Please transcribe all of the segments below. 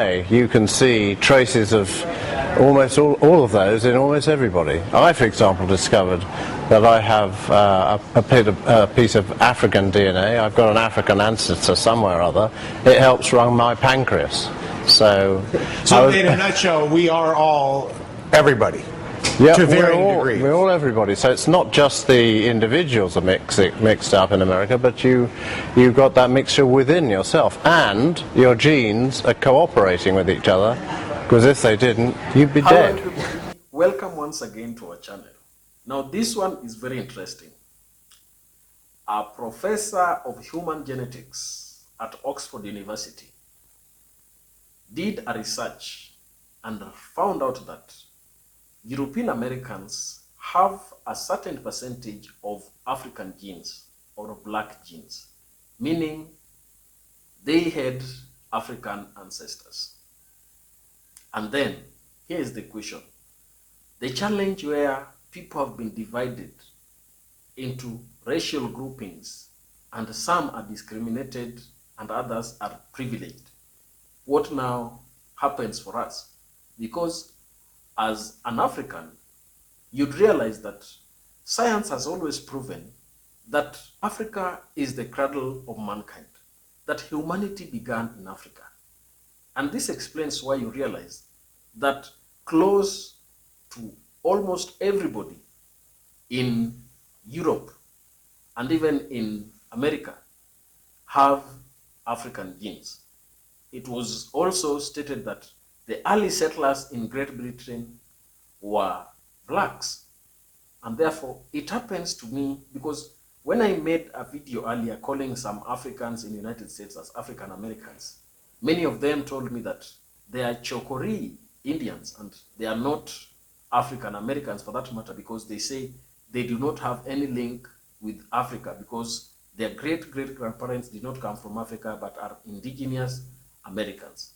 You can see traces of almost all of those in almost everybody. I, for example, discovered that I have a piece of African DNA. I've got an African ancestor somewhere or other. It helps run my pancreas. So in a nutshell, we are all everybody. Yeah, to varying degrees. We're all everybody. So it's not just the individuals are mixed up in America, but you've got that mixture within yourself, and your genes are cooperating with each other, because if they didn't, you'd be dead. Hello everybody, welcome once again to our channel. Now this one is very interesting. A professor of human genetics at Oxford University did a research and found out that European Americans have a certain percentage of African genes or black genes, meaning they had African ancestors. And then, here is the question. The challenge where people have been divided into racial groupings and some are discriminated and others are privileged. What now happens for us? Because as an African, you'd realize that science has always proven that Africa is the cradle of mankind, that humanity began in Africa. And this explains why you realize that close to almost everybody in Europe and even in America have African genes. It was also stated that the early settlers in Great Britain were blacks. And therefore, it happens to me because when I made a video earlier calling some Africans in the United States as African Americans, many of them told me that they are Chokori Indians and they are not African Americans for that matter, because they say they do not have any link with Africa because their great-great-grandparents did not come from Africa but are indigenous Americans.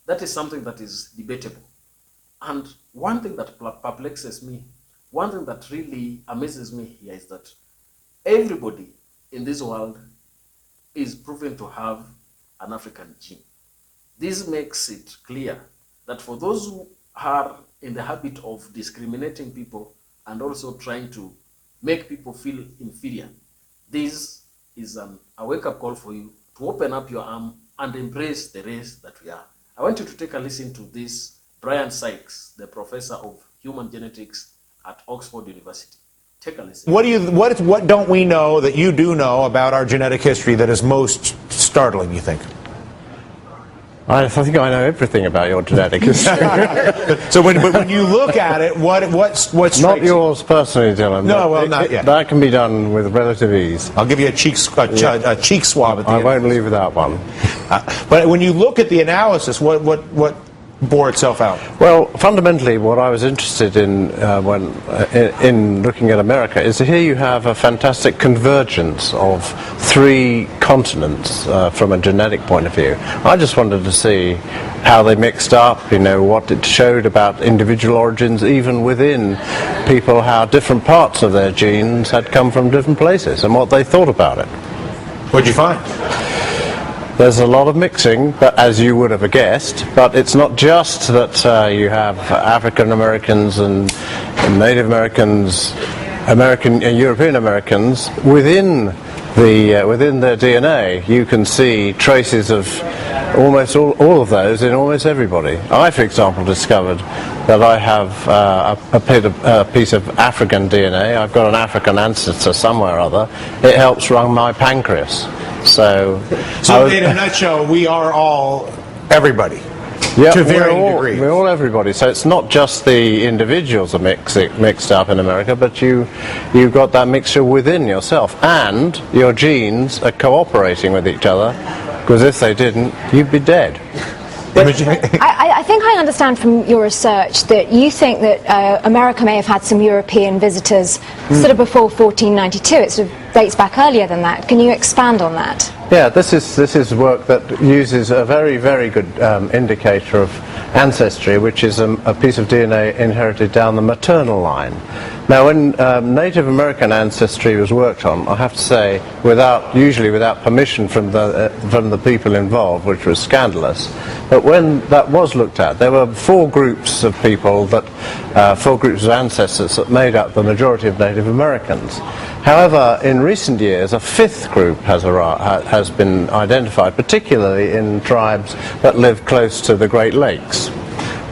That is something that is debatable. And one thing that perplexes me, one thing that really amazes me here is that everybody in this world is proven to have an African gene. This makes it clear that for those who are in the habit of discriminating people and also trying to make people feel inferior, this is a wake-up call for you to open up your arm and embrace the race that we are. I want you to take a listen to this Bryan Sykes, the professor of human genetics at Oxford University. Take a listen. What don't we know that you do know about our genetic history that is most startling, you think? I think I know everything about your genetic history. So when you look at it, what's not yours personally, Dylan. No, well, not yet. That can be done with relative ease. I'll give you a cheek swab at the end. I won't leave without one. But when you look at the analysis, what bore itself out? Well, fundamentally, what I was interested in in looking at America is here you have a fantastic convergence of three continents from a genetic point of view. I just wanted to see how they mixed up, what it showed about individual origins, even within people, how different parts of their genes had come from different places and what they thought about it. What'd you find? There's a lot of mixing, but as you would have guessed, but it's not just that you have African Americans and Native Americans, European Americans. Within their DNA, you can see traces of almost all of those in almost everybody. I, for example, discovered that I have a piece of African DNA. I've got an African ancestor somewhere or other. It helps run my pancreas. So in a nutshell, we are all everybody. Yeah, to varying degrees. We're all everybody. So it's not just the individuals are mixed up in America, but you've got that mixture within yourself, and your genes are cooperating with each other, because if they didn't, you'd be dead. I think I understand from your research that you think that America may have had some European visitors sort of before 1492. It sort of dates back earlier than that. Can you expand on that? Yeah, this is work that uses a very, very good indicator of ancestry, which is a piece of DNA inherited down the maternal line. Now, when Native American ancestry was worked on, I have to say, usually without permission from the people involved, which was scandalous. But when that was looked at, there were 4 groups of people, 4 groups of ancestors that made up the majority of Native Americans. However, in recent years, a 5th group has been identified, particularly in tribes that live close to the Great Lakes,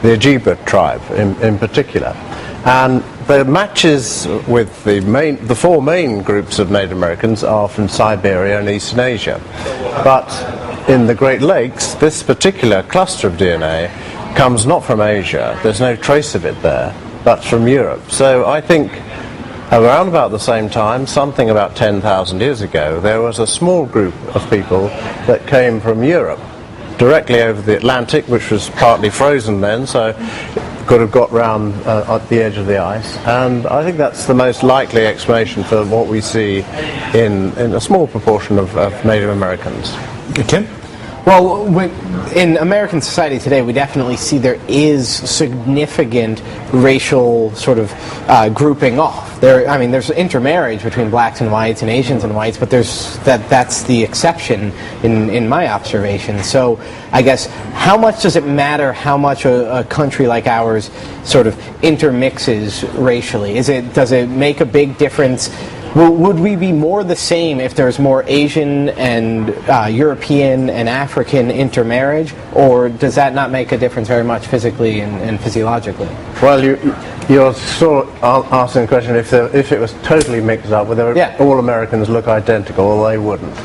the Ojibwa tribe in particular. And the matches with the 4 main groups of Native Americans are from Siberia and Eastern Asia. But in the Great Lakes, this particular cluster of DNA comes not from Asia, there's no trace of it there, but from Europe. So I think around about the same time, something about 10,000 years ago, there was a small group of people that came from Europe, directly over the Atlantic, which was partly frozen then, so could have got round at the edge of the ice, and I think that's the most likely explanation for what we see in a small proportion of Native Americans. Tim? Well, in American society today, we definitely see there is significant racial sort of grouping off. There's intermarriage between blacks and whites and Asians and whites, but that's the exception in my observation. So I guess how much does it matter how much a country like ours sort of intermixes racially? Does it make a big difference? Would we be more the same if there's more Asian and European and African intermarriage, or does that not make a difference very much physically and physiologically? Well, you're sort of asking the question if it was totally mixed up, whether all Americans look identical, or they wouldn't.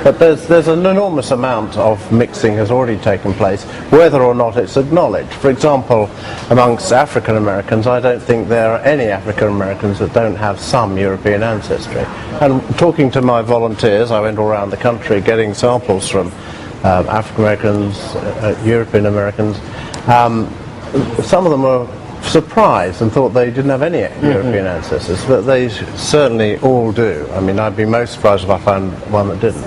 But there's an enormous amount of mixing has already taken place, whether or not it's acknowledged. For example, amongst African Americans, I don't think there are any African Americans that don't have some European ancestry. And talking to my volunteers, I went all around the country getting samples from African Americans, European Americans. Some of them were surprised and thought they didn't have any European ancestors, but they certainly all do. I mean, I'd be most surprised if I found one that didn't.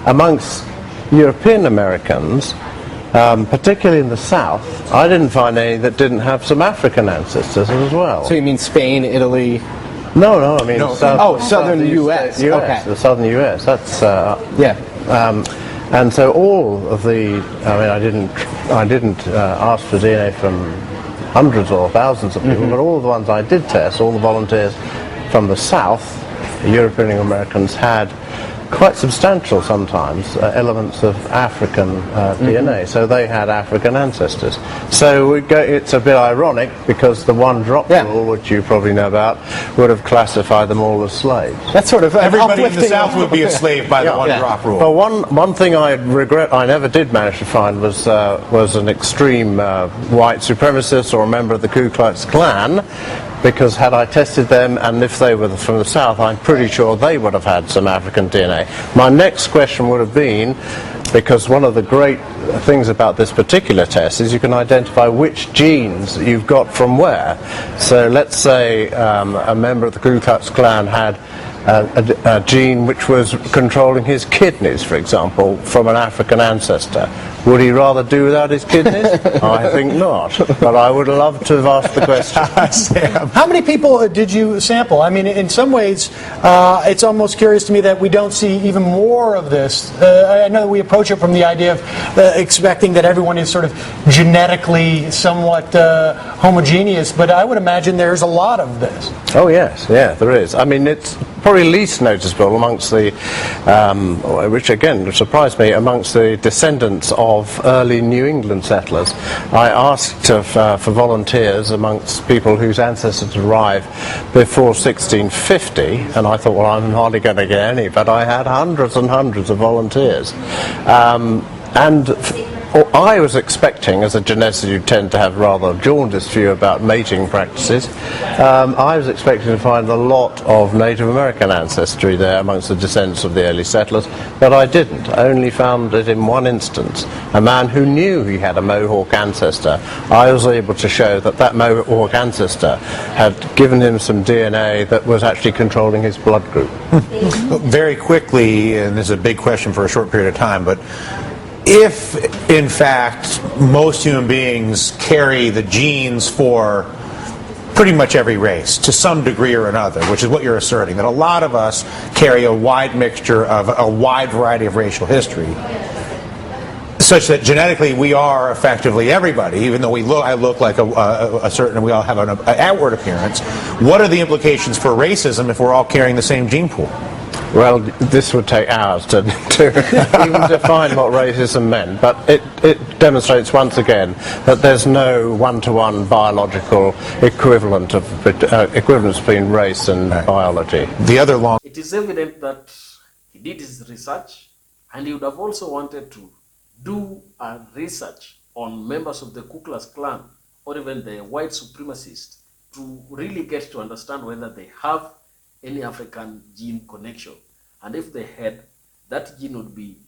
Amongst European Americans, particularly in the South, I didn't find any that didn't have some African ancestors as well. So you mean Spain, Italy? No, I mean southern U.S. Okay. The southern U.S. That's and so all of the, I didn't ask for DNA from hundreds or thousands of people, but all the ones I did test, all the volunteers from the South, European Americans, had quite substantial sometimes elements of African DNA, so they had African ancestors. So it's a bit ironic because the one-drop rule, which you probably know about, would have classified them all as slaves. That's sort of everybody in the South would be a slave by the one-drop rule. Well, one thing I regret I never did manage to find was an extreme white supremacist or a member of the Ku Klux Klan, because had I tested them, and if they were from the South, I'm pretty sure they would have had some African DNA. My next question would have been, because one of the great things about this particular test is you can identify which genes you've got from where. So let's say a member of the Ku Klux Klan had a gene which was controlling his kidneys, for example, from an African ancestor. Would he rather do without his kidneys? I think not, but I would love to have asked the question. How many people did you sample? I mean, in some ways, it's almost curious to me that we don't see even more of this. I know that we approach it from the idea of expecting that everyone is sort of genetically somewhat homogeneous, but I would imagine there's a lot of this. Oh yes, there is. I mean, it's probably least noticeable amongst the, which again surprised me, amongst the descendants of early New England settlers. I asked for volunteers amongst people whose ancestors arrived before 1650, and I thought, well, I'm hardly going to get any, but I had hundreds and hundreds of volunteers. I was expecting, as a geneticist you tend to have rather a jaundiced view about mating practices, I was expecting to find a lot of Native American ancestry there amongst the descendants of the early settlers, but I didn't. I only found it in one instance. A man who knew he had a Mohawk ancestor, I was able to show that that Mohawk ancestor had given him some DNA that was actually controlling his blood group. Very quickly, and this is a big question for a short period of time, but if, in fact, most human beings carry the genes for pretty much every race to some degree or another, which is what you're asserting, that a lot of us carry a wide mixture of a wide variety of racial history, such that genetically we are effectively everybody, even though I look like a certain, we all have an outward appearance. What are the implications for racism if we're all carrying the same gene pool? Well, this would take hours to even define what racism meant, but it demonstrates once again that there's no one-to-one biological equivalence between race and biology. The other long... It is evident that he did his research, and he would have also wanted to do a research on members of the Ku Klux Klan or even the white supremacists to really get to understand whether they have any African gene connection. And if they had, that gene would be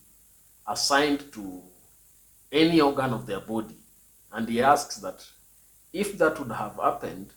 assigned to any organ of their body. And he asks that if that would have happened,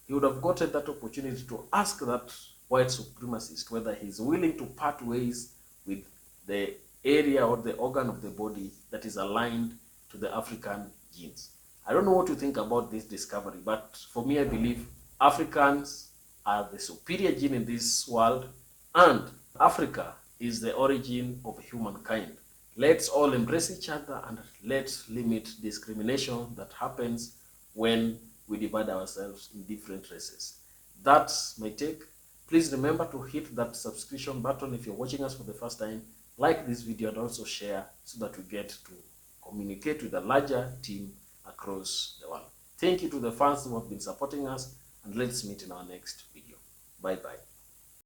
he would have gotten that opportunity to ask that white supremacist whether he's willing to part ways with the area or the organ of the body that is aligned to the African genes. I don't know what you think about this discovery, but for me, I believe Africans are the superior gene in this world, and Africa is the origin of humankind. Let's all embrace each other and let's limit discrimination that happens when we divide ourselves in different races. That's my take. Please remember to hit that subscription button if you're watching us for the first time. Like this video and also share so that we get to communicate with a larger team across the world. Thank you to the fans who have been supporting us, and let's meet in our next video. Bye-bye.